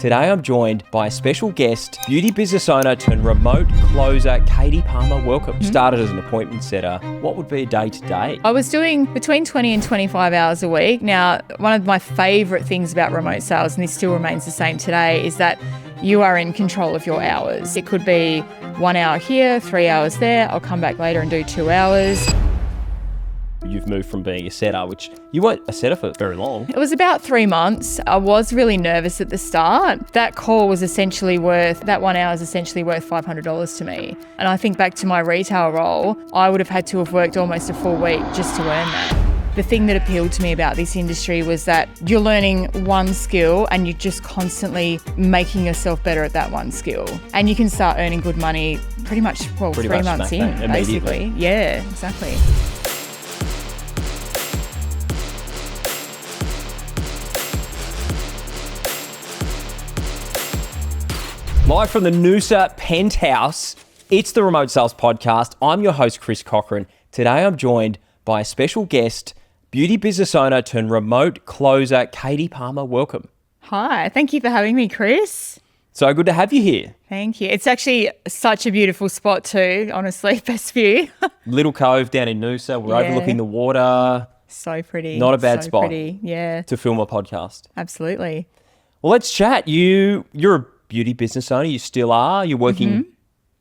Today I'm joined by a special guest, beauty business owner turned remote closer, Katy Palmer. Welcome. Started as an appointment setter. What would be a day to day? I was doing between 20 and 25 hours a week. Now, one of my favourite things about remote sales, and this still remains the same today, is that you are in control of your hours. It could be 1 hour here, 3 hours there. I'll come back later and do 2 hours. You've moved from being a setter, which you weren't a setter for very long. It was about 3 months. I was really nervous at the start. That call was essentially that 1 hour is essentially worth $500 to me. And I think back to my retail role, I would have had to have worked almost a full week just to earn that. The thing that appealed to me about this industry was that you're learning one skill and you're just constantly making yourself better at that one skill. And you can start earning good money pretty much 3 months in, basically. Yeah, exactly. Live from the Noosa penthouse, it's the Remote Sales Podcast. I'm your host, Kris Cochrane. Today I'm joined by a special guest, beauty business owner turned remote closer, Katy Palmer. Welcome. Hi, thank you for having me, Kris. So good to have you here. Thank you. It's actually such a beautiful spot too, honestly, best view. Little cove down in Noosa. We're overlooking the water. So pretty. Not a bad spot pretty. Yeah. to film a podcast. Absolutely. Well, let's chat. You're a beauty business owner. You still are. You're working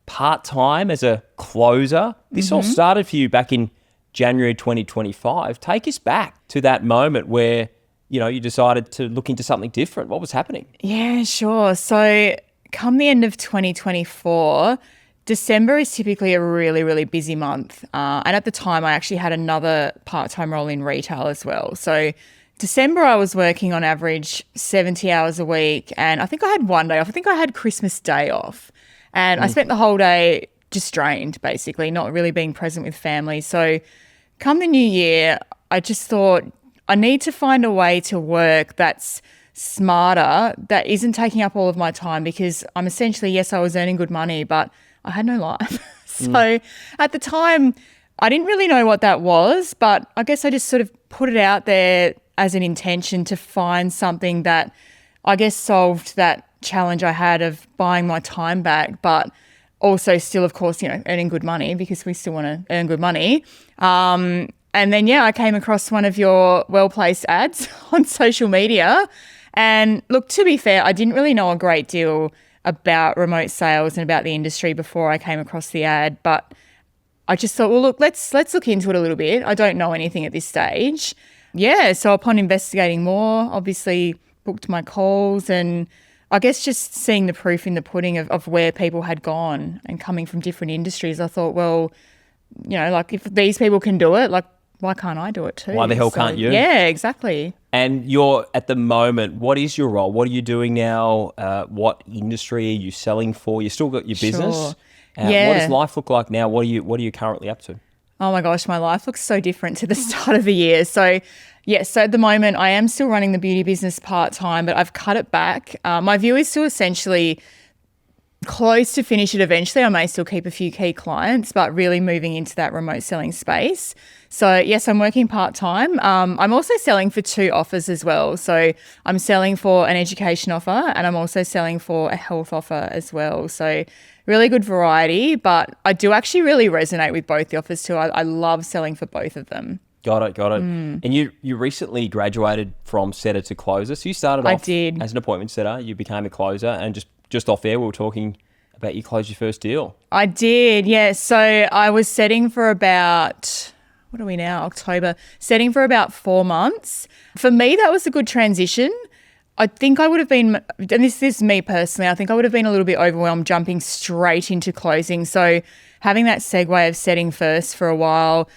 part-time as a closer. This all started for you back in January 2025. Take us back to that moment where, you decided to look into something different. What was happening? Yeah, sure. So come the end of 2024, December is typically a really, really busy month. And at the time, I actually had another part-time role in retail as well. So December, I was working on average 70 hours a week, and I think I had one day off. I think I had Christmas Day off, and I spent the whole day just drained, basically, not really being present with family. So come the new year, I just thought I need to find a way to work that's smarter, that isn't taking up all of my time, because I'm essentially, yes, I was earning good money, but I had no life. So at the time, I didn't really know what that was, but I guess I just sort of put it out there as an intention to find something that I guess solved that challenge I had of buying my time back, but also still, of course, earning good money, because we still want to earn good money. And then, I came across one of your well-placed ads on social media. And look, to be fair, I didn't really know a great deal about remote sales and about the industry before I came across the ad, but I just thought, well, look, let's look into it a little bit. I don't know anything at this stage. Yeah, so upon investigating more, obviously booked my calls, and I guess just seeing the proof in the pudding of where people had gone and coming from different industries, I thought, well, if these people can do it, why can't I do it too? Why the hell can't you? Yeah, exactly. And you're, at the moment, what is your role? What are you doing now? What industry are you selling for? You still got your business? Sure. What does life look like now? What are you currently up to? Oh my gosh, my life looks so different to the start of the year. So at the moment I am still running the beauty business part-time, but I've cut it back. My view is to essentially close to finish it eventually. I may still keep a few key clients, but really moving into that remote selling space. So yes, I'm working part-time. I'm also selling for 2 offers as well. So I'm selling for an education offer, and I'm also selling for a health offer as well. So really good variety, but I do actually really resonate with both the offers too. I love selling for both of them. Got it. And you recently graduated from setter to closer. So you started off as an appointment setter, you became a closer, and just off air we were talking about you closed your first deal. I did, yeah. So I was setting for about, what are we now, October, setting for about 4 months. For me, that was a good transition. I think I would have been, and this is me personally, I think I would have been a little bit overwhelmed jumping straight into closing. So having that segue of setting first for a while,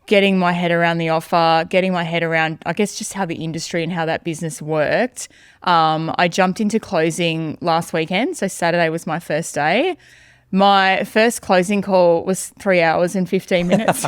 getting my head around the offer, getting my head around, I guess, just how the industry and how that business worked. I jumped into closing last weekend. So Saturday was my first day. My first closing call was 3 hours and 15 minutes.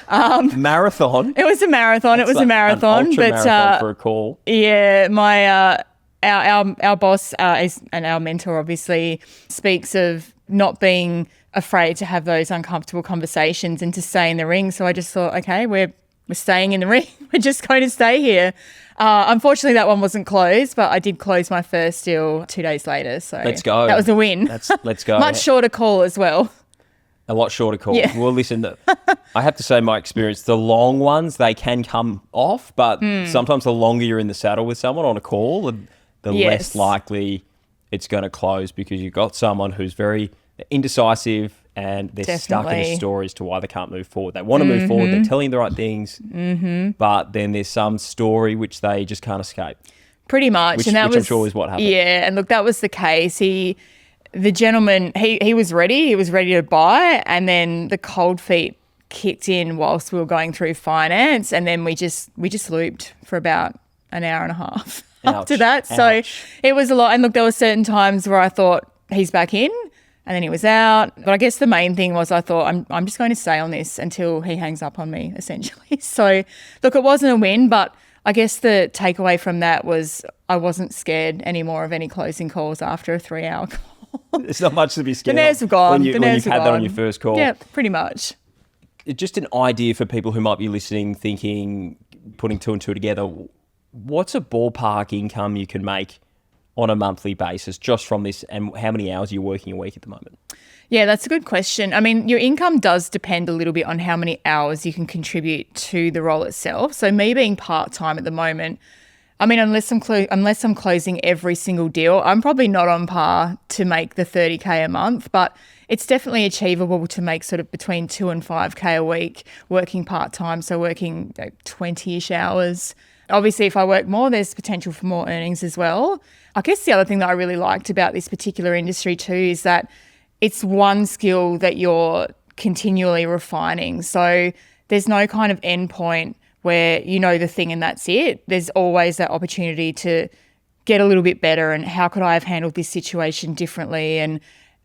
Marathon. It was a marathon. An ultra-marathon for a call. Yeah, my our boss and our mentor obviously speaks of not being afraid to have those uncomfortable conversations and to stay in the ring. So I just thought, okay, we're staying in the ring. We're just going to stay here. Unfortunately, that one wasn't closed, but I did close my first deal 2 days later. So Let's go. That was a win. Let's go. Much shorter call as well. A lot shorter calls. Yeah. Well, listen, I have to say my experience, the long ones, they can come off, but sometimes the longer you're in the saddle with someone on a call, the less likely it's going to close because you've got someone who's very indecisive and they're stuck in a story as to why they can't move forward. They want to move forward. They're telling the right things, but then there's some story which they just can't escape. Pretty much. Which, and that which was, I'm sure is what happened. Yeah, and look, that was the case. The gentleman, he was ready. He was ready to buy, and then the cold feet kicked in whilst we were going through finance, and then we just looped for about an hour and a half after that. So it was a lot. And look, there were certain times where I thought he's back in, and then he was out. But I guess the main thing was I thought I'm just going to stay on this until he hangs up on me, essentially. So look, it wasn't a win, but I guess the takeaway from that was I wasn't scared anymore of any closing calls after a 3-hour call. There's not much to be scared of. The nerves have gone. when you've had that on your first call. Yeah, pretty much. Just an idea for people who might be listening, thinking, putting two and two together, what's a ballpark income you can make on a monthly basis just from this, and how many hours are you working a week at the moment? Yeah, that's a good question. I mean, your income does depend a little bit on how many hours you can contribute to the role itself. So me being part-time at the moment, I mean, unless I'm closing every single deal, I'm probably not on par to make the 30K a month, but it's definitely achievable to make sort of between 2 and 5K a week working part-time, so working 20-ish hours. Obviously, if I work more, there's potential for more earnings as well. I guess the other thing that I really liked about this particular industry too is that it's one skill that you're continually refining. So there's no kind of end point where you know the thing and that's it. There's always that opportunity to get a little bit better, and how could I have handled this situation differently, and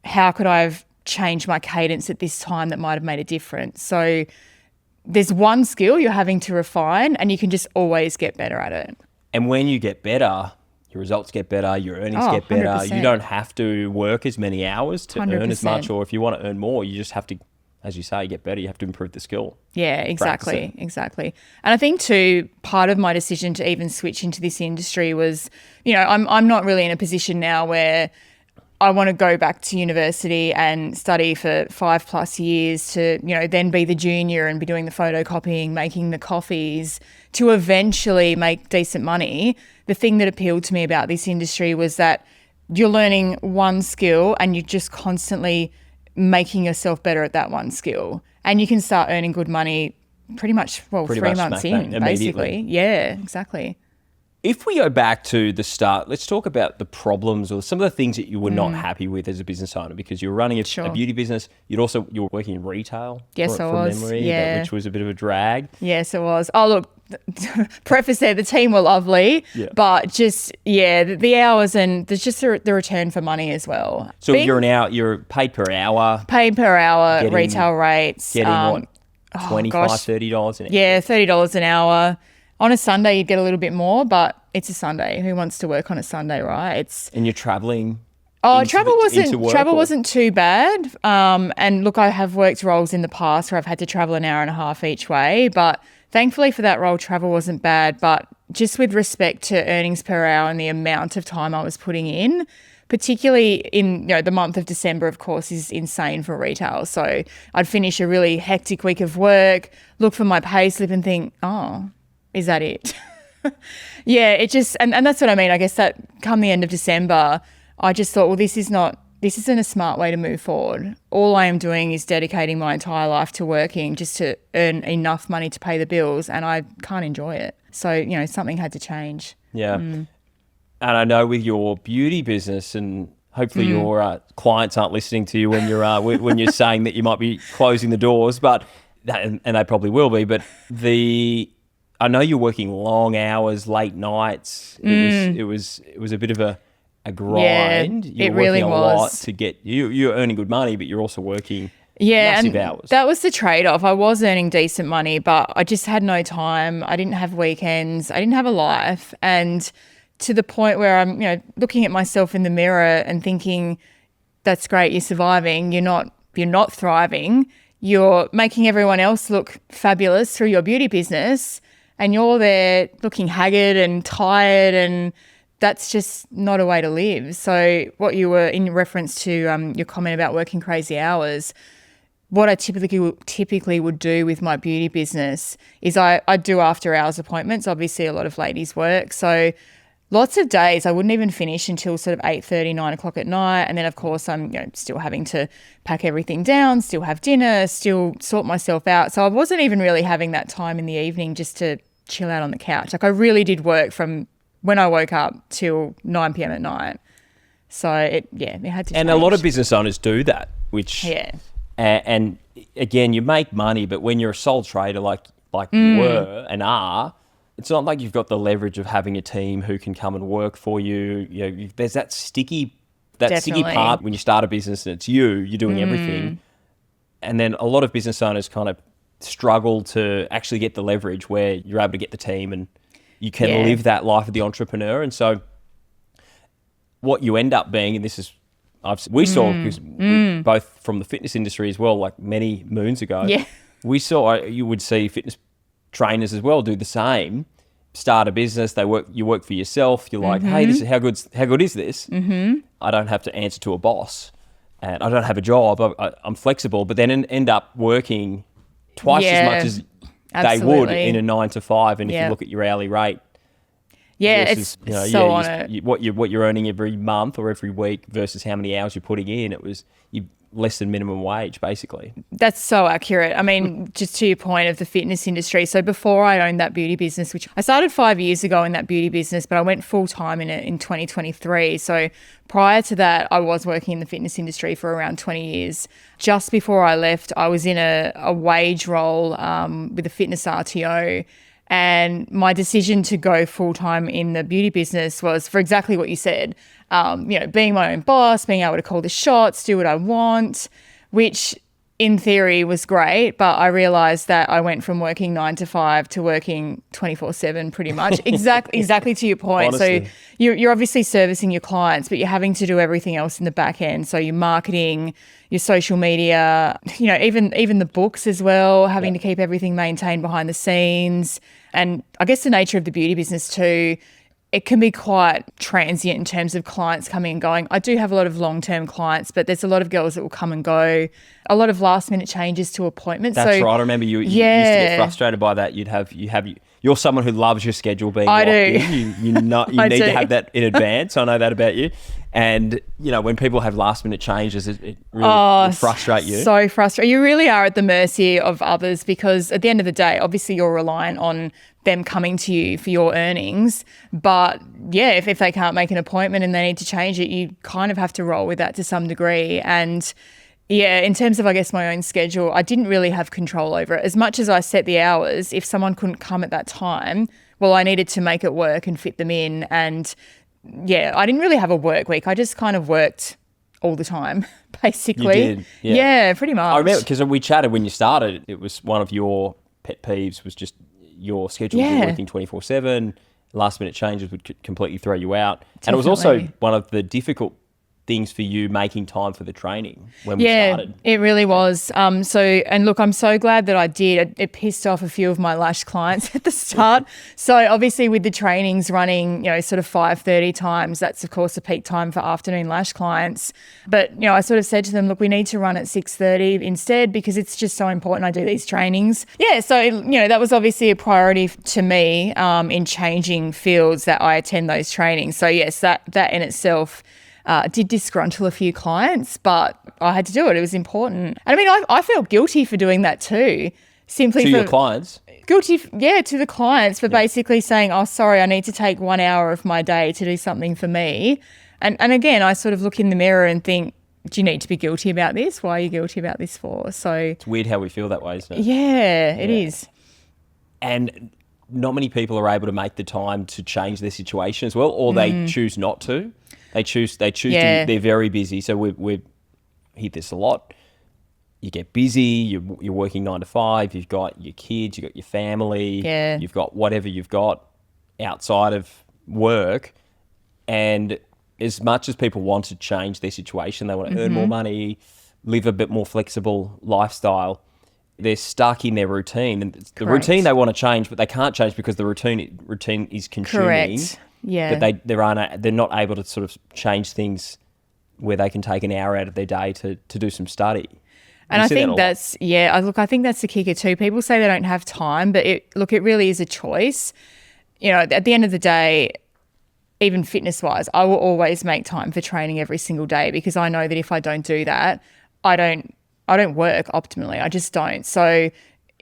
how could I have changed my cadence at this time that might have made a difference. So there's one skill you're having to refine, and you can just always get better at it. And when you get better, your results get better, your earnings get better. 100%. You don't have to work as many hours to earn as 100%. much, or if you want to earn more, you just have to, as you say, get better. You have to improve the skill. Yeah, exactly. And I think too, part of my decision to even switch into this industry was, I'm not really in a position now where I want to go back to university and study for 5+ years to, then be the junior and be doing the photocopying, making the coffees, to eventually make decent money. The thing that appealed to me about this industry was that you're learning one skill and you're just constantly making yourself better at that one skill. And you can start earning good money pretty much 3 months in, basically. Yeah, exactly. If we go back to the start, let's talk about the problems or some of the things that you were not happy with as a business owner, because you were running a beauty business. You were working in retail. Yes, I was. Memory, yeah. Which was a bit of a drag. Yes, it was. Oh, look, preface there, the team were lovely, but just, the hours, and there's just the return for money as well. So you're paid per hour. Paid per hour, retail rates. Getting what, $25, $30 an hour? Yeah, $30 an hour. On a Sunday, you'd get a little bit more, but it's a Sunday. Who wants to work on a Sunday, right? And you're traveling. Travel wasn't too bad. And look, I have worked roles in the past where I've had to travel an hour and a half each way, but thankfully for that role, travel wasn't bad. But just with respect to earnings per hour and the amount of time I was putting in, particularly in the month of December, of course, is insane for retail. So I'd finish a really hectic week of work, look for my pay slip and think, oh, is that it? Yeah, it just, and that's what I mean. I guess that come the end of December, I just thought, well, this isn't a smart way to move forward. All I am doing is dedicating my entire life to working just to earn enough money to pay the bills, and I can't enjoy it. So, something had to change. Yeah. And I know with your beauty business, and hopefully your clients aren't listening to you when you're saying that you might be closing the doors, but and they probably will be, but I know you're working long hours, late nights. It was a bit of a grind. Yeah, you're it really working was. a lot to get you're earning good money, but you're also working massive hours. That was the trade-off. I was earning decent money, but I just had no time. I didn't have weekends. I didn't have a life. And to the point where I'm, looking at myself in the mirror and thinking, that's great, you're surviving. You're not thriving. You're making everyone else look fabulous through your beauty business. and you're there looking haggard and tired, and that's just not a way to live. So what you were in reference to your comment about working crazy hours, what I typically would do with my beauty business is I do after hours appointments. Obviously, a lot of ladies work. So lots of days I wouldn't even finish until sort of 8:30, 9 o'clock at night. And then, of course, I'm still having to pack everything down, still have dinner, still sort myself out. So I wasn't even really having that time in the evening just to chill out on the couch. Like I really did work from when I woke up till 9 p.m. at night. So it had to change. And a lot of business owners do that, which... Yeah. And again, you make money, but when you're a sole trader like you were and are, it's not like you've got the leverage of having a team who can come and work for you. There's that sticky part when you start a business and it's you're doing everything. And then a lot of business owners kind of struggle to actually get the leverage where you're able to get the team and you can live that life of the entrepreneur. And so what you end up being, and this is we saw, because both from the fitness industry as well, like many moons ago, we saw you would see fitness trainers as well do the same. Start a business, you work for yourself. You're like, hey, this is how good is this? Mm-hmm. I don't have to answer to a boss, and I don't have a job. I'm flexible, but then end up working twice as much as they would in a 9 to 5. And if you look at your hourly rate. Yeah, versus, it's on it. What you're earning every month or every week versus how many hours you're putting in, it was less than minimum wage, basically. That's so accurate. I mean, just to your point of the fitness industry. So before I owned that beauty business, which I started 5 years ago in that beauty business, but I went full time in it in 2023. So prior to that, I was working in the fitness industry for around 20 years. Just before I left, I was in a wage role with a fitness RTO. And my decision to go full-time in the beauty business was for exactly what you said, being my own boss, being able to call the shots, do what I want, which in theory was great. But I realized that I went from working 9 to 5 to working 24/7 pretty much. Exactly to your point. Honestly. So you're obviously servicing your clients, but you're having to do everything else in the back end. So your marketing, your social media, even the books as well, having to keep everything maintained behind the scenes. And I guess the nature of the beauty business too, it can be quite transient in terms of clients coming and going. I do have a lot of long-term clients, but there's a lot of girls that will come and go, a lot of last-minute changes to appointments. That's right. I remember you used to get frustrated by that. You're someone who loves your schedule being locked in. You need to have that in advance. I know that about you. And, when people have last-minute changes, it really frustrates you. So frustrating. You really are at the mercy of others because at the end of the day, obviously you're reliant on them coming to you for your earnings. But, if they can't make an appointment and they need to change it, you kind of have to roll with that to some degree. And, in terms of, I guess, my own schedule, I didn't really have control over it. As much as I set the hours, if someone couldn't come at that time, well, I needed to make it work and fit them in. And, I didn't really have a work week. I just kind of worked all the time, basically. You did? Yeah, pretty much. I remember because we chatted when you started. It was one of your pet peeves was just your schedule working 24/7. Last minute changes would completely throw you out. Definitely. And it was also one of the difficult things for you making time for the training when we started. Yeah, it really was. And look, I'm so glad that I did. It pissed off a few of my lash clients at the start. So obviously with the trainings running, sort of 5:30 times, that's of course a peak time for afternoon lash clients. But, I sort of said to them, look, we need to run at 6:30 instead because it's just so important I do these trainings. Yeah, so, that was obviously a priority to me in changing fields that I attend those trainings. So yes, that in itself did disgruntle a few clients, but I had to do it. It was important. And I mean, I felt guilty for doing that too. Simply to your clients? Guilty, to the clients for basically saying, oh, sorry, I need to take 1 hour of my day to do something for me. And again, I sort of look in the mirror and think, do you need to be guilty about this? Why are you guilty about this for? So it's weird how we feel that way, isn't it? Yeah, it is. And not many people are able to make the time to change their situation as well, or they choose not to. They choose to, they're very busy. So we hit this a lot. You get busy, you're working 9 to 5, you've got your kids, you've got your family, you've got whatever you've got outside of work. And as much as people want to change their situation, they want to earn more money, live a bit more flexible lifestyle, they're stuck in their routine. And the Correct. routine they want to change, but they can't change because the routine is consuming. Correct. Yeah. But they're not able to sort of change things where they can take an hour out of their day to do some study. And I think that's, I think that's the kicker too. People say they don't have time, but it really is a choice. You know, at the end of the day, even fitness-wise, I will always make time for training every single day because I know that if I don't do that, I don't work optimally. I just don't. So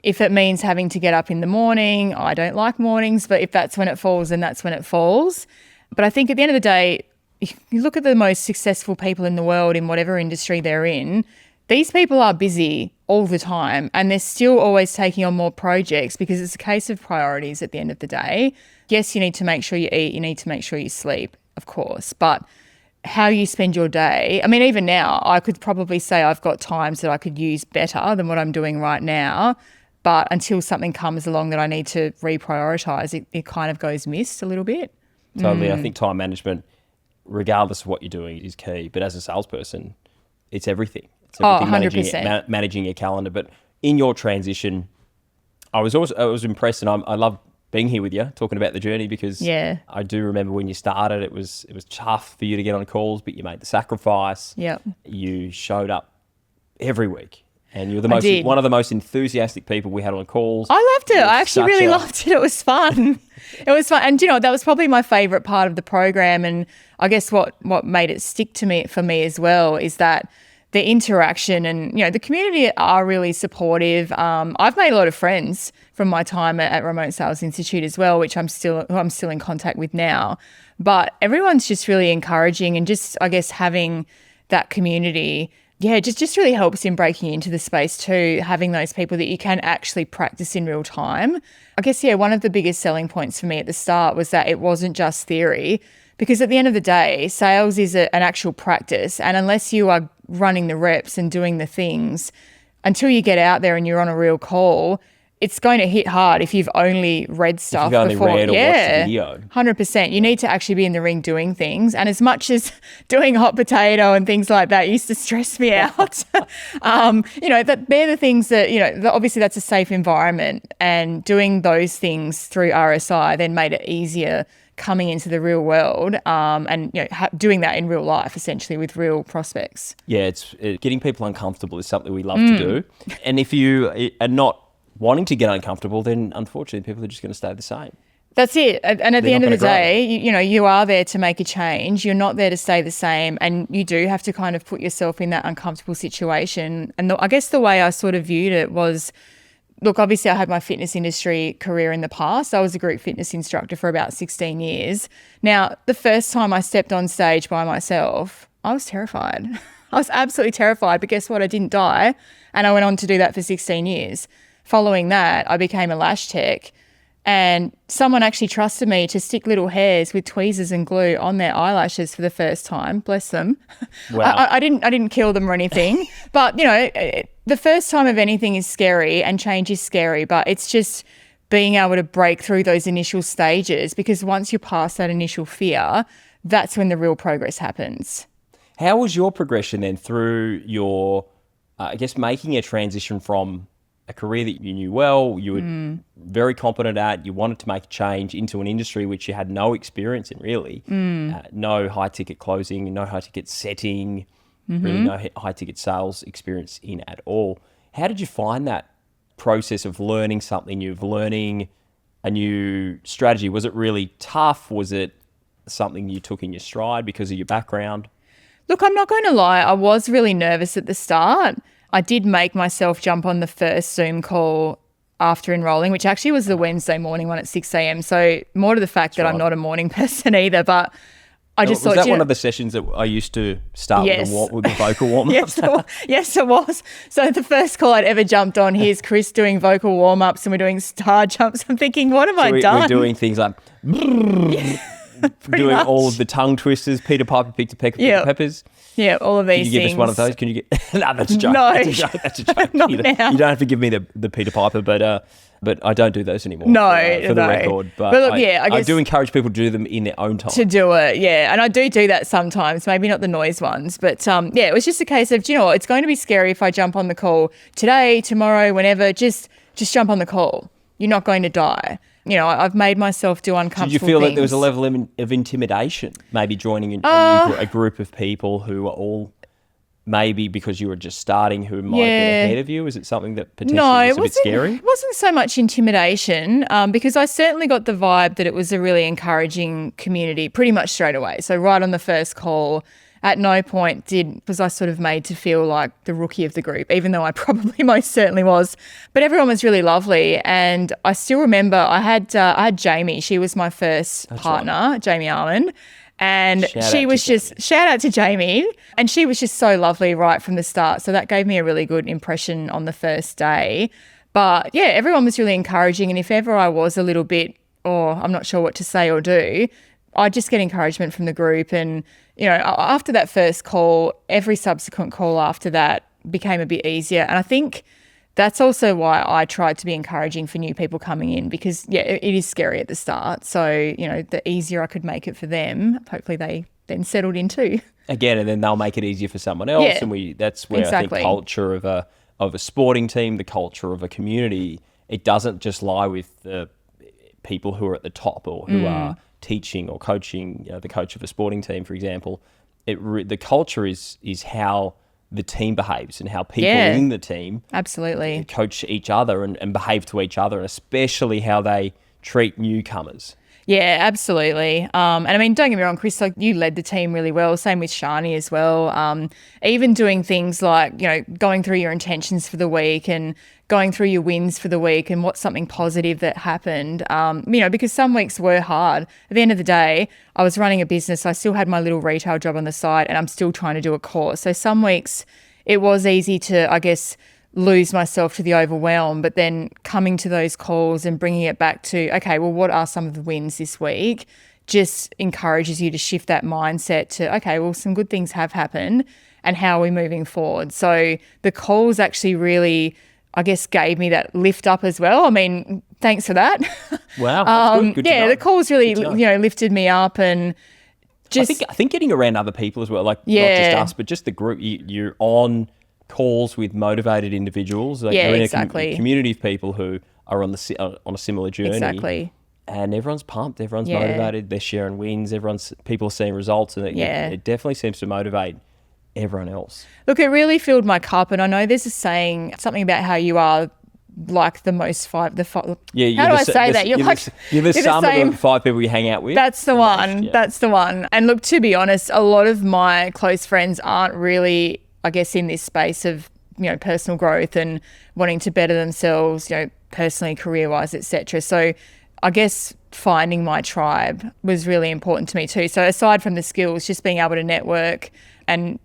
if it means having to get up in the morning, I don't like mornings, but if that's when it falls, then that's when it falls. But I think at the end of the day, if you look at the most successful people in the world in whatever industry they're in, these people are busy all the time and they're still always taking on more projects because it's a case of priorities at the end of the day. Yes, you need to make sure you eat, you need to make sure you sleep, of course, but how you spend your day, I mean, even now, I could probably say I've got times that I could use better than what I'm doing right now, but until something comes along that I need to reprioritise, it kind of goes missed a little bit. Totally. I think time management, regardless of what you're doing, is key. But as a salesperson, it's everything. It's everything 100%. Managing your calendar. But in your transition, I was impressed, and I love being here with you, talking about the journey, because I do remember when you started, it was tough for you to get on calls, but you made the sacrifice. Yep. You showed up every week, and you're one of the most enthusiastic people we had on calls. I loved it. I actually really loved it. It was fun. It was fun. And, you know, that was probably my favourite part of the program. And I guess what made it stick for me as well is that the interaction and, you know, the community are really supportive. I've made a lot of friends from my time at Remote Sales Institute as well, who I'm still in contact with now. But everyone's just really encouraging, and just, I guess, having that community, just really helps in breaking into the space too, having those people that you can actually practice in real time. I guess, one of the biggest selling points for me at the start was that it wasn't just theory, because at the end of the day, sales is an actual practice. And unless you are running the reps and doing the things, until you get out there and you're on a real call, it's going to hit hard if you've only read stuff before. If you've only read or watched the video. 100%. You need to actually be in the ring doing things. And as much as doing hot potato and things like that used to stress me out, they're the things that, obviously that's a safe environment. And doing those things through RSI then made it easier coming into the real world and doing that in real life, essentially, with real prospects. Yeah, it's getting people uncomfortable is something we love to do. And if you are not wanting to get uncomfortable, then unfortunately people are just going to stay the same. That's it. And at the end of the day, you are there to make a change. You're not there to stay the same. And you do have to kind of put yourself in that uncomfortable situation. And I guess the way I sort of viewed it was, look, obviously I had my fitness industry career in the past. I was a group fitness instructor for about 16 years. Now, the first time I stepped on stage by myself, I was terrified. I was absolutely terrified. But guess what? I didn't die. And I went on to do that for 16 years. Following that, I became a lash tech, and someone actually trusted me to stick little hairs with tweezers and glue on their eyelashes for the first time. Bless them. Wow. I didn't kill them or anything, but the first time of anything is scary, and change is scary. But it's just being able to break through those initial stages, because once you're past that initial fear, that's when the real progress happens. How was your progression then through your, making a transition from a career that you knew well, you were very competent at, you wanted to make a change, into an industry which you had no experience in, really? No high-ticket closing, no high-ticket setting, really no high-ticket sales experience in at all. How did you find that process of learning something new, of learning a new strategy? Was it really tough? Was it something you took in your stride because of your background? Look, I'm not going to lie, I was really nervous at the start. I did make myself jump on the first Zoom call after enrolling, which actually was the Wednesday morning one at 6 a.m. So more to the fact that I'm not a morning person either, but I just thought... Was that one of the sessions that I used to start with the vocal warm-up? Yes, it was. So the first call I'd ever jumped on, here's Kris doing vocal warm-ups and we're doing star jumps. I'm thinking, what have I done? We're doing things like... doing all of the tongue twisters, Peter Piper picked a peck of peppers. Yeah, all of these things. Can you give us one of those? Can you get... No, that's a joke. No. That's a joke. Not you now. You don't have to give me the Peter Piper, but But I don't do those anymore. No, for the no. record. But look, I I guess do encourage people to do them in their own time. to do it, yeah. And I do that sometimes, maybe not the noise ones. But it was just a case of, do you know what, it's going to be scary if I jump on the call today, tomorrow, whenever, just jump on the call. You're not going to die. I've made myself do uncomfortable Did you feel things. that there was a level of intimidation, maybe joining a group of people who are all maybe because you were just starting, who might have been ahead of you? Is it something that potentially was a bit scary? It wasn't so much intimidation because I certainly got the vibe that it was a really encouraging community pretty much straight away. So right on the first call, at no point was I sort of made to feel like the rookie of the group, even though I probably most certainly was. But everyone was really lovely. And I still remember I had Jamie. She was my first partner, right. Jamie Arman. And shout out to Jamie. And she was just so lovely right from the start. So that gave me a really good impression on the first day. But yeah, everyone was really encouraging. And if ever I was a little bit, I'm not sure what to say or do, I'd just get encouragement from the group. And, after that first call, every subsequent call after that became a bit easier. And I think that's also why I tried to be encouraging for new people coming in because, it is scary at the start. So, the easier I could make it for them, hopefully they then settled in too. Again, and then they'll make it easier for someone else. Yeah, and that's where exactly. I think culture of a sporting team, the culture of a community, it doesn't just lie with the people who are at the top or who are teaching or coaching, the coach of a sporting team, for example. The culture is how the team behaves and how people in the team absolutely coach each other and behave to each other, and especially how they treat newcomers. Yeah, absolutely. And I mean, don't get me wrong, Kris, like you led the team really well. Same with Shani as well. Even doing things like, going through your intentions for the week and going through your wins for the week and what's something positive that happened, because some weeks were hard. At the end of the day, I was running a business. I still had my little retail job on the side and I'm still trying to do a course. So some weeks it was easy to, I guess, lose myself to the overwhelm, but then coming to those calls and bringing it back to, okay, well, what are some of the wins this week? Just encourages you to shift that mindset to, okay, well, some good things have happened and how are we moving forward? So the calls actually really, I guess, gave me that lift up as well. I mean, thanks for that. Wow. That's good. Good to know. The calls really, lifted me up and just... I think getting around other people as well, like not just us, but just the group, you're on calls with motivated individuals. Like you're in a community of people who are on a similar journey. Exactly. And everyone's pumped. Everyone's motivated. They're sharing wins. People are seeing results, and it definitely seems to motivate everyone else. Look, it really filled my cup, and I know there's a saying, something about how you are like the most how do I say that? You're the sum of the 5 people you hang out with. That's the one. Yeah. That's the one. And look, to be honest, a lot of my close friends aren't really, I guess, in this space of, personal growth and wanting to better themselves, personally, career-wise, etc. So I guess finding my tribe was really important to me too. So aside from the skills, just being able to network and,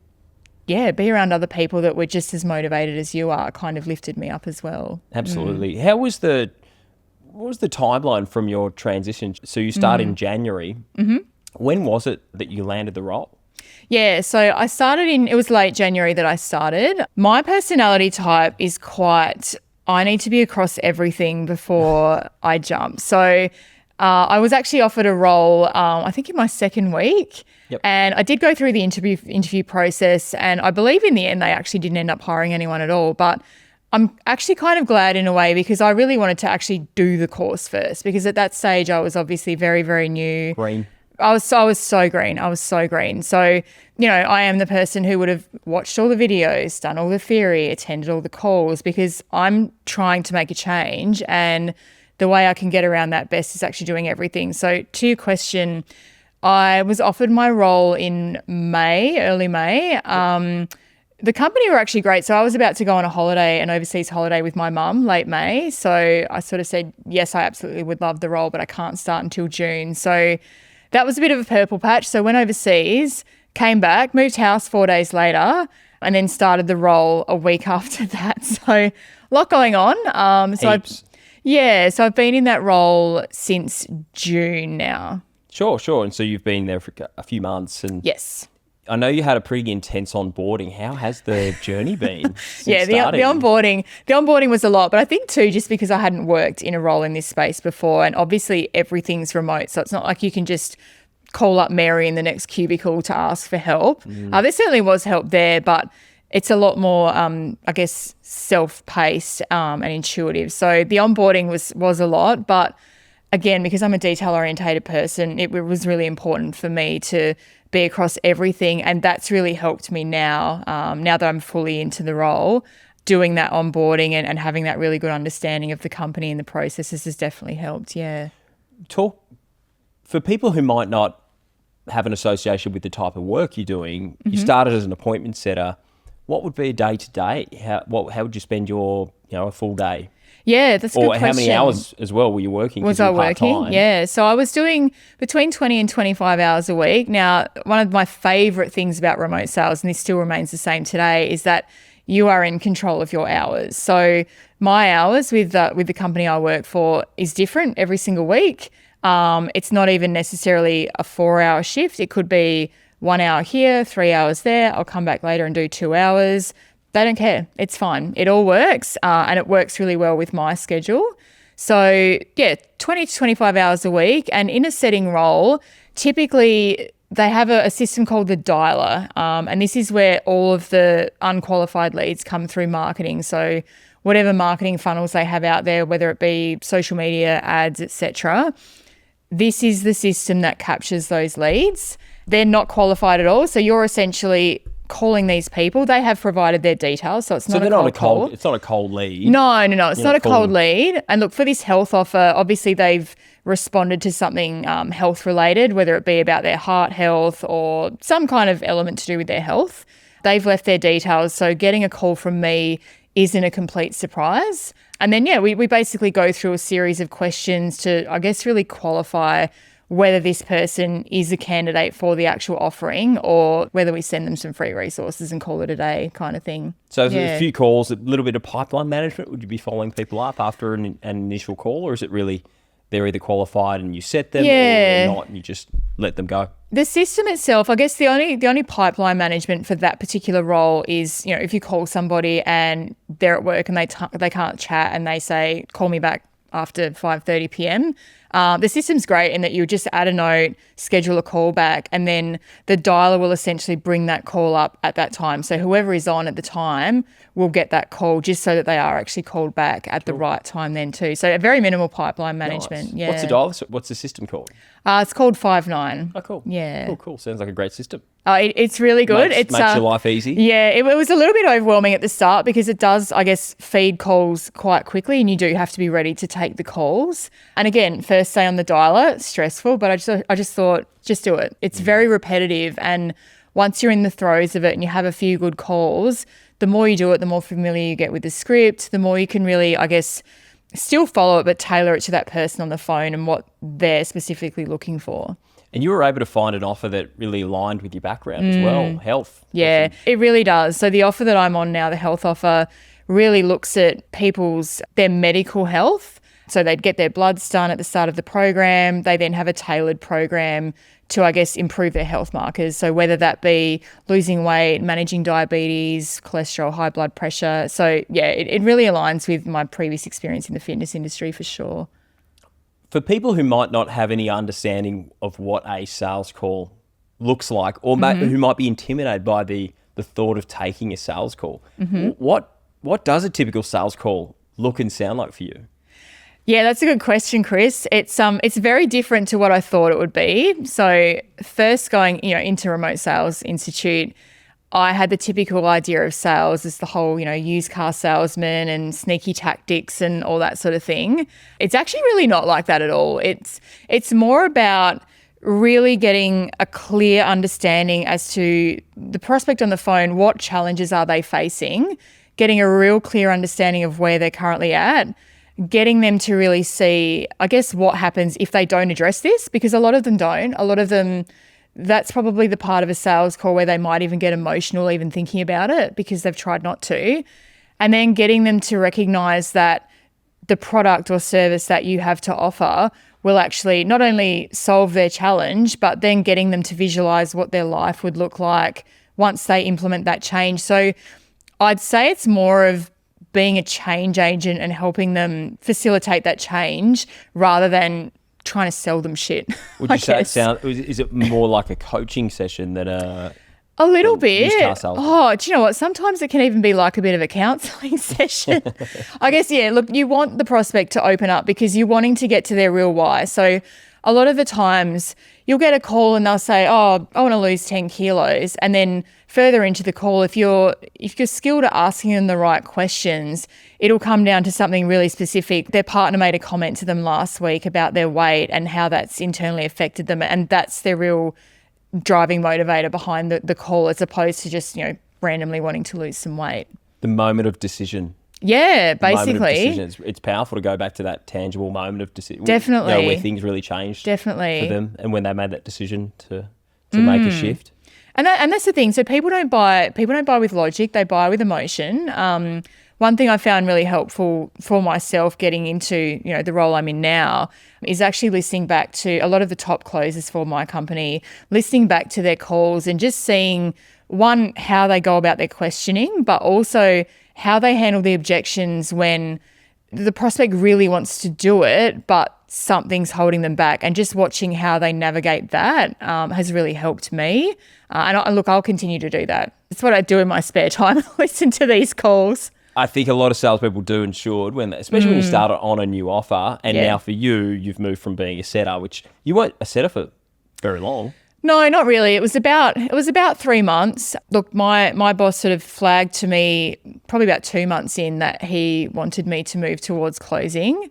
be around other people that were just as motivated as you are kind of lifted me up as well. Absolutely. What was the timeline from your transition? So you started in January. Mm-hmm. When was it that you landed the role? Yeah, so I started it was late January that I started. My personality type is I need to be across everything before I jump. So I was actually offered a role, I think in my second week. Yep. And I did go through the interview process, and I believe in the end they actually didn't end up hiring anyone at all. But I'm actually kind of glad in a way because I really wanted to actually do the course first, because at that stage I was obviously very, very new. Green. I was so green. I was so green. So, I am the person who would have watched all the videos, done all the theory, attended all the calls, because I'm trying to make a change, and the way I can get around that best is actually doing everything. So to your question, I was offered my role in early May. The company were actually great. So I was about to go on an overseas holiday with my mum late May. So I sort of said, yes, I absolutely would love the role, but I can't start until June. So that was a bit of a purple patch. So went overseas, came back, moved house 4 days later, and then started the role a week after that. So a lot going on. So I've been in that role since June now. Sure. And so you've been there for a few months. And yes. I know you had a pretty intense onboarding. How has the journey been? Yeah, the onboarding was a lot, but I think too, just because I hadn't worked in a role in this space before, and obviously everything's remote, so it's not like you can just call up Mary in the next cubicle to ask for help. There certainly was help there, but it's a lot more, I guess, self-paced and intuitive. So the onboarding was a lot, but again, because I'm a detail-orientated person, it was really important for me to be across everything, and that's really helped me now, now that I'm fully into the role. Doing that onboarding and having that really good understanding of the company and the processes has definitely helped, yeah. Talk, for people who might not have an association with the type of work you're doing, you started as an appointment setter. What would be a day-to-day? How would you spend your, a full day? Yeah, that's a good question. Or how many hours as well were you working? Was I working? Yeah. So I was doing between 20 and 25 hours a week. Now, one of my favourite things about remote sales, and this still remains the same today, is that you are in control of your hours. So my hours with the company I work for is different every single week. It's not even necessarily a 4-hour shift. It could be 1 hour here, 3 hours there. I'll come back later and do 2 hours. They don't care. It's fine. It all works, and it works really well with my schedule. So, yeah, 20 to 25 hours a week. And in a setting role, typically they have a system called the dialer, and this is where all of the unqualified leads come through marketing. So whatever marketing funnels they have out there, whether it be social media, ads, etc., this is the system that captures those leads. They're not qualified at all. So you're essentially calling these people. They have provided their details, so it's not a cold call. It's not a cold lead. No. It's not a cold lead. And look, for this health offer, obviously they've responded to something health related, whether it be about their heart health or some kind of element to do with their health. They've left their details, so getting a call from me isn't a complete surprise. And then, we basically go through a series of questions to, I guess, really qualify whether this person is a candidate for the actual offering or whether we send them some free resources and call it a day kind of thing. So a few calls, a little bit of pipeline management. Would you be following people up after an initial call, or is it really they're either qualified and you set them or they're not and you just let them go? The system itself, I guess the only pipeline management for that particular role is, if you call somebody and they're at work and they can't chat and they say, call me back after 5:30 p.m. The system's great in that you just add a note, schedule a call back, and then the dialer will essentially bring that call up at that time. So whoever is on at the time will get that call just so that they are actually called back at the right time then too. So a very minimal pipeline management. Nice. Yeah. What's the dialer? What's the system called? It's called 59. Oh, cool. Yeah. Cool. Sounds like a great system. It's really good. Makes your life easy. Yeah, it was a little bit overwhelming at the start because it does, I guess, feed calls quite quickly and you do have to be ready to take the calls. And again, first day on the dialer, stressful, but I just thought, just do it. It's very repetitive, and once you're in the throes of it and you have a few good calls, the more you do it, the more familiar you get with the script, the more you can really, I guess, still follow it but tailor it to that person on the phone and what they're specifically looking for. And you were able to find an offer that really aligned with your background as well, health. Yeah, it really does. So the offer that I'm on now, the health offer, really looks at their medical health. So they'd get their bloods done at the start of the program. They then have a tailored program to, I guess, improve their health markers. So whether that be losing weight, managing diabetes, cholesterol, high blood pressure. So yeah, it really aligns with my previous experience in the fitness industry for sure. For people who might not have any understanding of what a sales call looks like, or who might be intimidated by the thought of taking a sales call, what does a typical sales call look and sound like for you? Yeah, that's a good question, Kris. It's very different to what I thought it would be. So first going, into Remote Sales Institute, I had the typical idea of sales as the whole, used car salesman and sneaky tactics and all that sort of thing. It's actually really not like that at all. It's more about really getting a clear understanding as to the prospect on the phone, what challenges are they facing, getting a real clear understanding of where they're currently at, getting them to really see, I guess, what happens if they don't address this, because a lot of them don't. A lot of them, that's probably the part of a sales call where they might even get emotional even thinking about it because they've tried not to. And then getting them to recognize that the product or service that you have to offer will actually not only solve their challenge, but then getting them to visualize what their life would look like once they implement that change. So I'd say it's more of being a change agent and helping them facilitate that change rather than trying to sell them shit. Would you say is it more like a coaching session than a little bit? Used car salesman? Oh, do you know what? Sometimes it can even be like a bit of a counselling session. I guess, yeah, look, you want the prospect to open up because you're wanting to get to their real why. So a lot of the times you'll get a call and they'll say, oh, I want to lose 10 kilos. And then further into the call, if you're skilled at asking them the right questions, it'll come down to something really specific. Their partner made a comment to them last week about their weight and how that's internally affected them. And that's their real driving motivator behind the call, as opposed to just, randomly wanting to lose some weight. The moment of decision. Yeah, basically. Moment of decision. It's powerful to go back to that tangible moment of decision. Definitely. Where things really changed. Definitely. For them, and when they made that decision to make a shift. And that's the thing. So people don't buy with logic, they buy with emotion. One thing I found really helpful for myself getting into, the role I'm in now is actually listening back to a lot of the top closers for my company, listening back to their calls and just seeing, one, how they go about their questioning, but also how they handle the objections when the prospect really wants to do it, but something's holding them back, and just watching how they navigate that has really helped me. I'll continue to do that. It's what I do in my spare time, listen to these calls. I think a lot of salespeople do and should, especially when you start on a new offer. And now for you, you've moved from being a setter, which you weren't a setter for very long. No, not really. It was about 3 months. Look, my boss sort of flagged to me probably about 2 months in that he wanted me to move towards closing.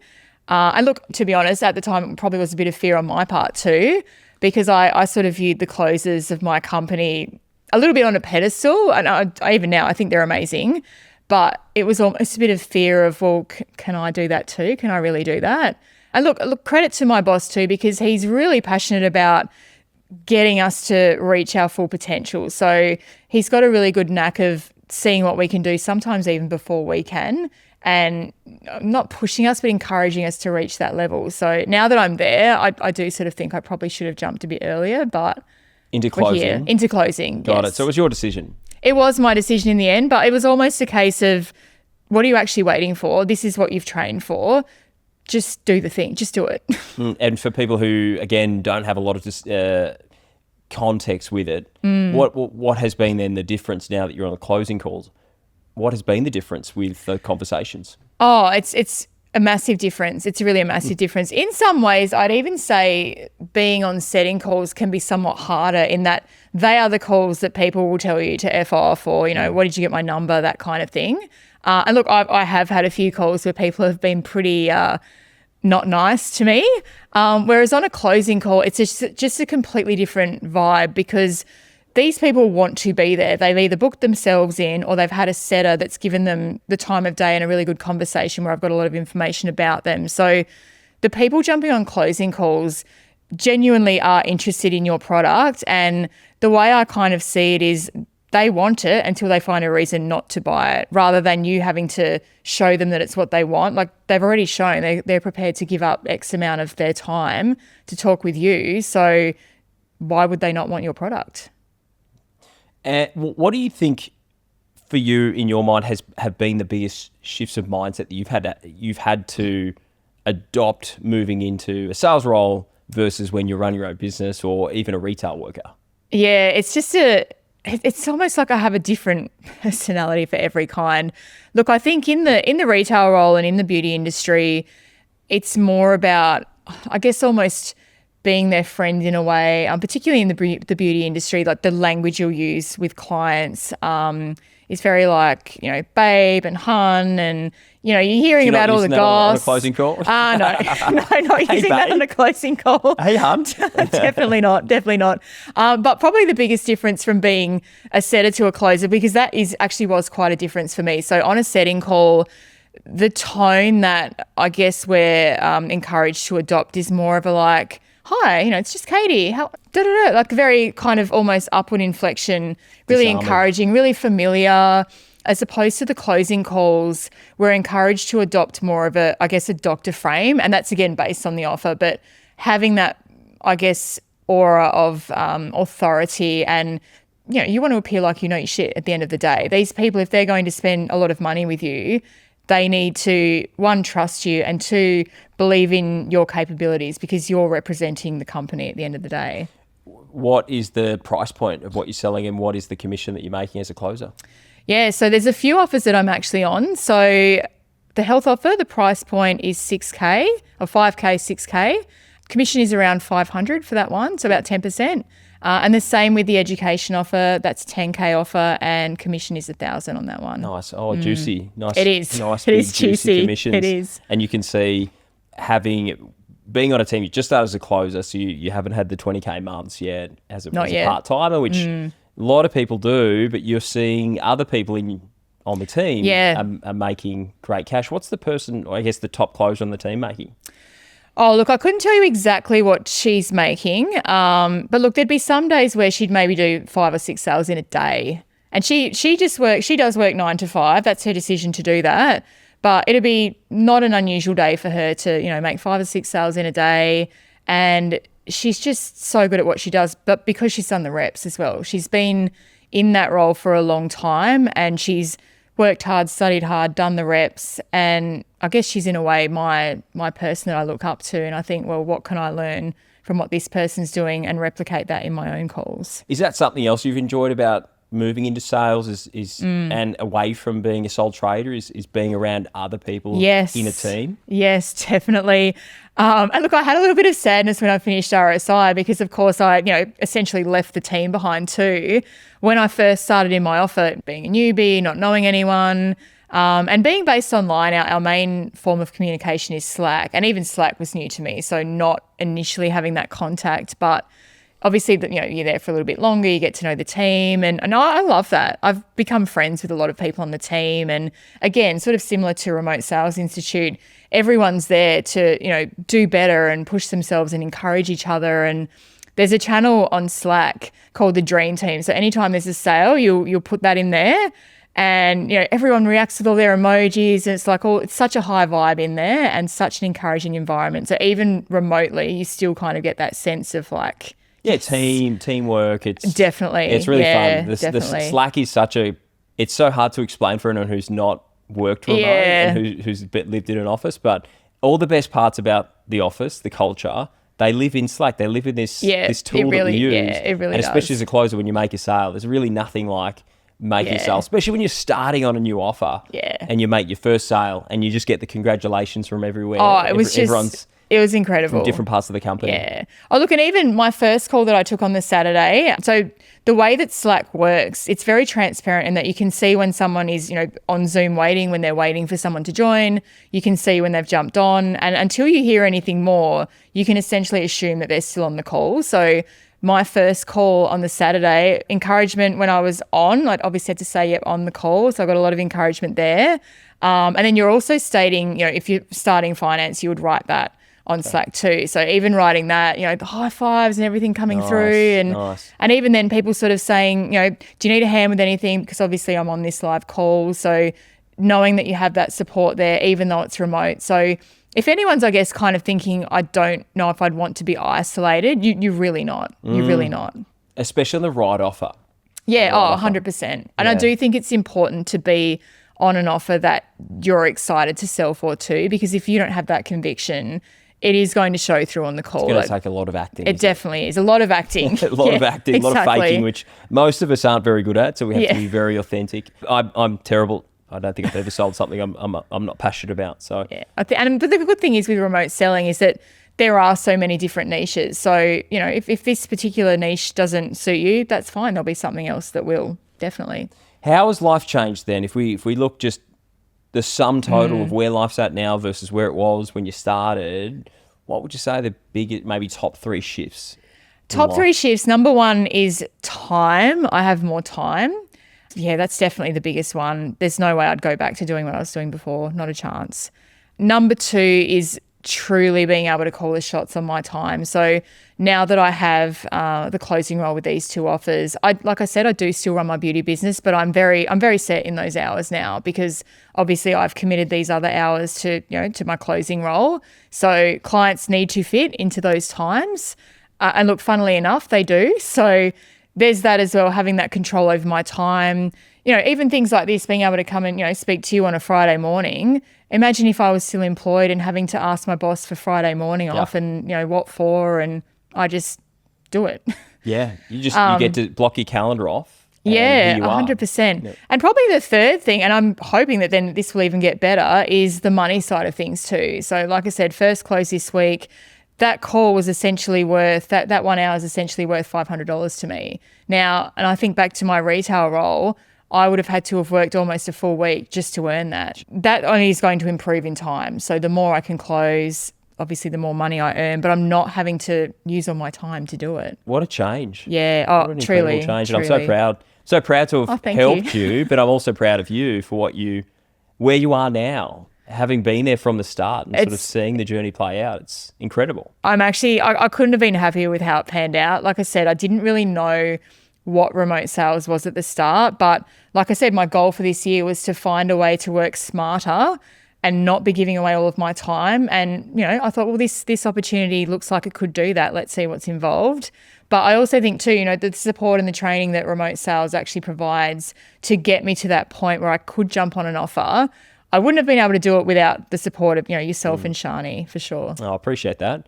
And look, to be honest, at the time it probably was a bit of fear on my part too, because I sort of viewed the closers of my company a little bit on a pedestal. And I even now, I think they're amazing. But it was almost a bit of fear of, well, can I do that too? Can I really do that? And look, credit to my boss too, because he's really passionate about getting us to reach our full potential. So he's got a really good knack of seeing what we can do, sometimes even before we can, and not pushing us, but encouraging us to reach that level. So now that I'm there, I do sort of think I probably should have jumped a bit earlier, but into closing. We're here. Into closing. Got yes. it. So it was your decision. It was my decision in the end, but it was almost a case of, what are you actually waiting for? This is what you've trained for. Just do the thing. Just do it. And for people who, again, don't have a lot of context with it, what has been then the difference now that you're on the closing calls? What has been the difference with the conversations? Oh, it's a massive difference. It's really a massive difference. In some ways, I'd even say being on setting calls can be somewhat harder in that they are the calls that people will tell you to F off or, what did you get my number, that kind of thing. And look, I have had a few calls where people have been pretty not nice to me. Whereas on a closing call, it's just a completely different vibe because these people want to be there. They've either booked themselves in or they've had a setter that's given them the time of day and a really good conversation where I've got a lot of information about them. So the people jumping on closing calls genuinely are interested in your product, and the way I kind of see it is they want it until they find a reason not to buy it, rather than you having to show them that it's what they want. Like, they've already shown they're prepared to give up X amount of their time to talk with you. So why would they not want your product? And what do you think for you in your mind have been the biggest shifts of mindset that you've had to adopt moving into a sales role versus when you're running your own business or even a retail worker? Yeah, it's just it's almost like I have a different personality for every kind. Look, I think in the retail role and in the beauty industry, it's more about, I guess, almost being their friend in a way, particularly in the beauty industry. Like, the language you'll use with clients is very like, babe and hun, and, you're hearing about all the goss. On a closing call? No, not Hey, using that babe. on a closing call. Hey, hun. Definitely not. But probably the biggest difference from being a setter to a closer, because that was quite a difference for me. So on a setting call, the tone that I guess we're encouraged to adopt is more of a like, hi, it's just Katy. Like a very kind of almost upward inflection, really Disarming. encouraging, really familiar. As opposed to the closing calls, we're encouraged to adopt more of a doctor frame. And that's, again, based on the offer. But having that, I guess, aura of authority, and you want to appear like you know your shit at the end of the day. These people, if they're going to spend a lot of money with you, they need to, one, trust you, and two, believe in your capabilities because you're representing the company at the end of the day. What is the price point of what you're selling, and what is the commission that you're making as a closer? Yeah, so there's a few offers that I'm actually on. So the health offer, the price point is 6K or 5K, 6K. Commission is around 500 for that one, so about 10%. And the same with the education offer, that's 10K offer, and commission is 1,000 on that one. Nice. Oh, juicy. Nice. It is. Nice, It big, is juicy juicy. commissions. It is. And you can see being on a team, you just started as a closer, so you haven't had the 20K months yet as a part-timer, which a lot of people do, but you're seeing other people on the team are making great cash. What's the person, or I guess the top closer on the team making? Oh, look, I couldn't tell you exactly what she's making. But look, there'd be some days where she'd maybe do 5 or 6 sales in a day. And she does work 9 to 5. That's her decision to do that. But it'd be not an unusual day for her to, make 5 or 6 sales in a day. And she's just so good at what she does. But because she's done the reps as well, she's been in that role for a long time, and she's worked hard, studied hard, done the reps, and I guess she's in a way my person that I look up to, and I think, well, what can I learn from what this person's doing and replicate that in my own calls? Is that something else you've enjoyed about moving into sales and away from being a sole trader is being around other people in a team? Yes, definitely. And look, I had a little bit of sadness when I finished RSI because, of course, I essentially left the team behind too. When I first started in my offer, being a newbie, not knowing anyone, and being based online, our main form of communication is Slack, and even Slack was new to me, so not initially having that contact, but obviously, you're there for a little bit longer, you get to know the team, and I love that. I've become friends with a lot of people on the team, and again, sort of similar to Remote Sales Institute, everyone's there to, do better and push themselves and encourage each other. And there's a channel on Slack called the Dream Team. So anytime there's a sale, you'll put that in there, and everyone reacts with all their emojis, and it's like, it's such a high vibe in there and such an encouraging environment. So even remotely, you still kind of get that sense of like, teamwork. It's definitely, it's really fun. Definitely. The Slack is it's so hard to explain for anyone who's not worked remote and who's lived in an office. But all the best parts about the office, the culture, they live in Slack. They live in this tool that we use. Yeah, it really and does. especially as a closer, when you make a sale, there's really nothing like making a sale, especially when you're starting on a new offer. Yeah. And you make your first sale, and you just get the congratulations from everywhere. Oh, it was everyone's it was incredible. from different parts of the company. Yeah. Oh, look, and even my first call that I took on the Saturday, so the way that Slack works, it's very transparent in that you can see when someone is, on Zoom waiting, when they're waiting for someone to join. You can see when they've jumped on. And until you hear anything more, you can essentially assume that they're still on the call. So my first call on the Saturday, encouragement when I was on, I'd obviously had to say, yep, on the call. So I got a lot of encouragement there. And then you're also stating, if you're starting finance, you would write that on Slack too. So even writing that, the high fives and everything coming through. And even then people sort of saying, do you need a hand with anything? Because obviously I'm on this live call. So knowing that you have that support there, even though it's remote. So if anyone's, I guess, kind of thinking, I don't know if I'd want to be isolated, you're really not. You're really not. Especially on the right offer. Yeah, 100%. And I do think it's important to be on an offer that you're excited to sell for too, because if you don't have that conviction, it is going to show through on the call. It's going to take a lot of acting. It definitely is. A lot of acting. A lot of acting, a lot of faking, which most of us aren't very good at, so we have to be very authentic. I'm terrible. I don't think I've ever sold something I'm not passionate about. So but the good thing is with remote selling is that there are so many different niches. So, if this particular niche doesn't suit you, that's fine. There'll be something else that will, definitely. How has life changed then? If we look just the sum total of where life's at now versus where it was when you started, what would you say the biggest, maybe top 3 shifts? Top 3 shifts. Number 1 is time. I have more time. Yeah, that's definitely the biggest one. There's no way I'd go back to doing what I was doing before. Not a chance. Number 2 is truly being able to call the shots on my time. So now that I have the closing role with these 2 offers, like I said, I do still run my beauty business, but I'm very set in those hours now, because obviously I've committed these other hours to my closing role. So clients need to fit into those times, and look, funnily enough, they do. So there's that as well, having that control over my time. Even things like this, being able to come and speak to you on a Friday morning. Imagine if I was still employed and having to ask my boss for Friday morning off, and what for, and I just do it. Yeah, you get to block your calendar off. Yeah, 100%. Yep. And probably the third thing, and I'm hoping that then this will even get better, is the money side of things too. So like I said, first close this week, that call was essentially worth, that 1 hour is essentially worth $500 to me. Now, and I think back to my retail role, I would have had to have worked almost a full week just to earn that. That only is going to improve in time. So the more I can close, obviously the more money I earn, but I'm not having to use all my time to do it. What a change. Yeah. What an truly. incredible change. Truly. And I'm so proud to have helped you, but I'm also proud of you for where you are now, having been there from the start and sort of seeing the journey play out. It's incredible. I'm actually, I couldn't have been happier with how it panned out. Like I said, I didn't really know what remote sales was at the start, but like I said, my goal for this year was to find a way to work smarter and not be giving away all of my time. And, I thought, well, this opportunity looks like it could do that. Let's see what's involved. But I also think too, the support and the training that remote sales actually provides to get me to that point where I could jump on an offer. I wouldn't have been able to do it without the support of, yourself and Shani, for sure. Oh, I appreciate that.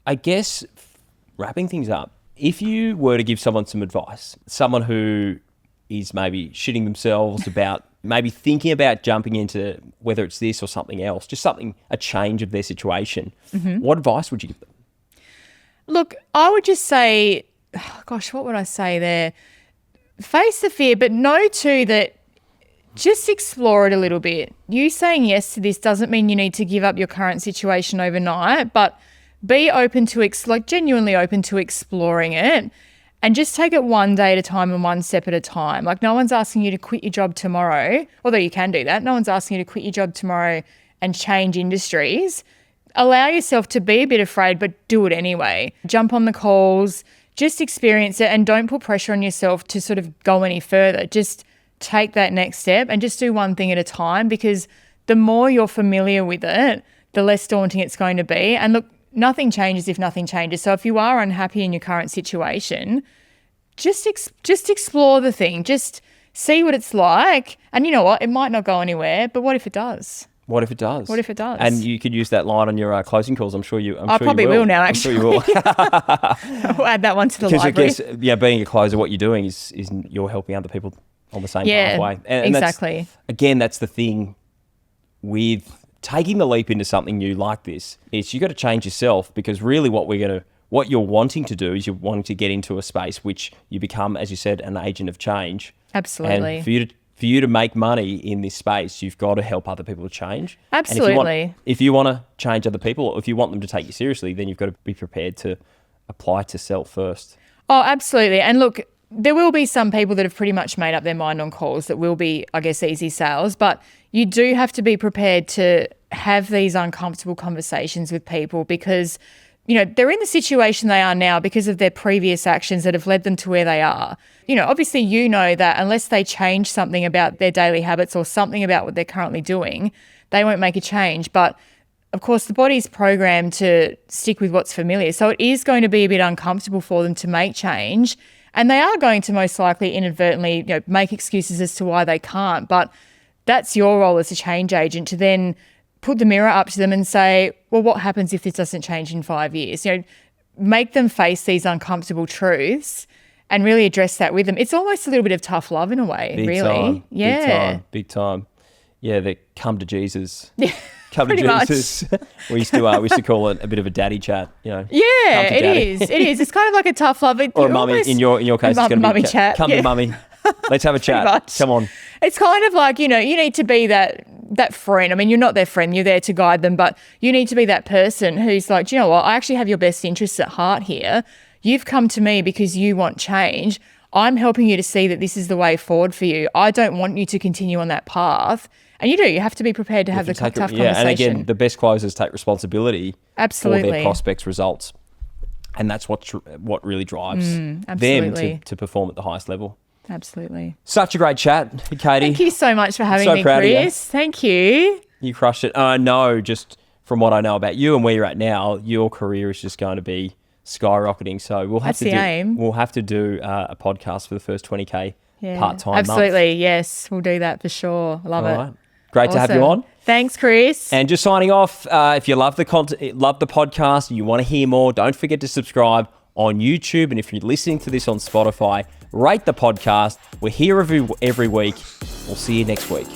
I guess wrapping things up, if you were to give someone some advice, someone who is maybe shitting themselves about maybe thinking about jumping into whether it's this or something else, just a change of their situation, what advice would you give them? Look, I would just say, what would I say there? Face the fear, but know too that just explore it a little bit. You saying yes to this doesn't mean you need to give up your current situation overnight, but be open to, genuinely open to exploring it, and just take it one day at a time and one step at a time. Like, no one's asking you to quit your job tomorrow, although you can do that. No one's asking you to quit your job tomorrow and change industries. Allow yourself to be a bit afraid, but do it anyway. Jump on the calls, just experience it, and don't put pressure on yourself to sort of go any further. Just take that next step and just do one thing at a time, because the more you're familiar with it, the less daunting it's going to be. And look, nothing changes if nothing changes. So if you are unhappy in your current situation, just explore the thing. Just see what it's like. And you know what? It might not go anywhere, but what if it does? What if it does? What if it does? And you could use that line on your closing calls. I'm sure you probably will now, actually. I'm sure you will. I'll add that one to the library. Because I guess, being a closer, what you're doing is you're helping other people on the same pathway. And exactly. That's the thing with taking the leap into something new like this. Is you got to change yourself, because really what you're wanting to do is you're wanting to get into a space which you become, as you said, an agent of change. Absolutely. And for you to make money in this space, you've got to help other people to change. Absolutely. And if you want to change other people, or if you want them to take you seriously, then you've got to be prepared to apply to sell first. Oh, absolutely. And look, there will be some people that have pretty much made up their mind on calls that will be, I guess, easy sales, but you do have to be prepared to have these uncomfortable conversations with people, because they're in the situation they are now because of their previous actions that have led them to where they are. Obviously that unless they change something about their daily habits or something about what they're currently doing, they won't make a change. But of course, the body's programmed to stick with what's familiar. So it is going to be a bit uncomfortable for them to make change. And they are going to most likely inadvertently, make excuses as to why they can't. But that's your role as a change agent, to then put the mirror up to them and say, well, what happens if this doesn't change in 5 years? Make them face these uncomfortable truths and really address that with them. It's almost a little bit of tough love in a way, really. Big time. Yeah, they come to Jesus. Yeah. Come to Pretty Jesus. we used to call it a bit of a daddy chat, Yeah, it is. It is. It's kind of like a tough love. Or a mummy. In your case, it's going to be mummy chat. Come to mummy. Let's have a chat. Come on. It's kind of like, you need to be that friend. I mean, you're not their friend. You're there to guide them, but you need to be that person who's like, do you know what? I actually have your best interests at heart here. You've come to me because you want change. I'm helping you to see that this is the way forward for you. I don't want you to continue on that path. And you have to be prepared to have the tough conversation. Yeah, and again, the best closers take responsibility for their prospects' results. And that's what really drives them to perform at the highest level. Absolutely. Such a great chat, Katy. Thank you so much for having me, Kris. Thank you. You crushed it. I know, just from what I know about you and where you're at now, your career is just going to be skyrocketing. So we'll have aim. We'll have to do a podcast for the first 20K part-time absolutely. month. Yes, we'll do that for sure. Love it. Right. Great to have you on. Thanks, Kris. And just signing off, if you love the content, love the podcast, and you want to hear more, don't forget to subscribe on YouTube. And if you're listening to this on Spotify, rate the podcast. We're here every week. We'll see you next week.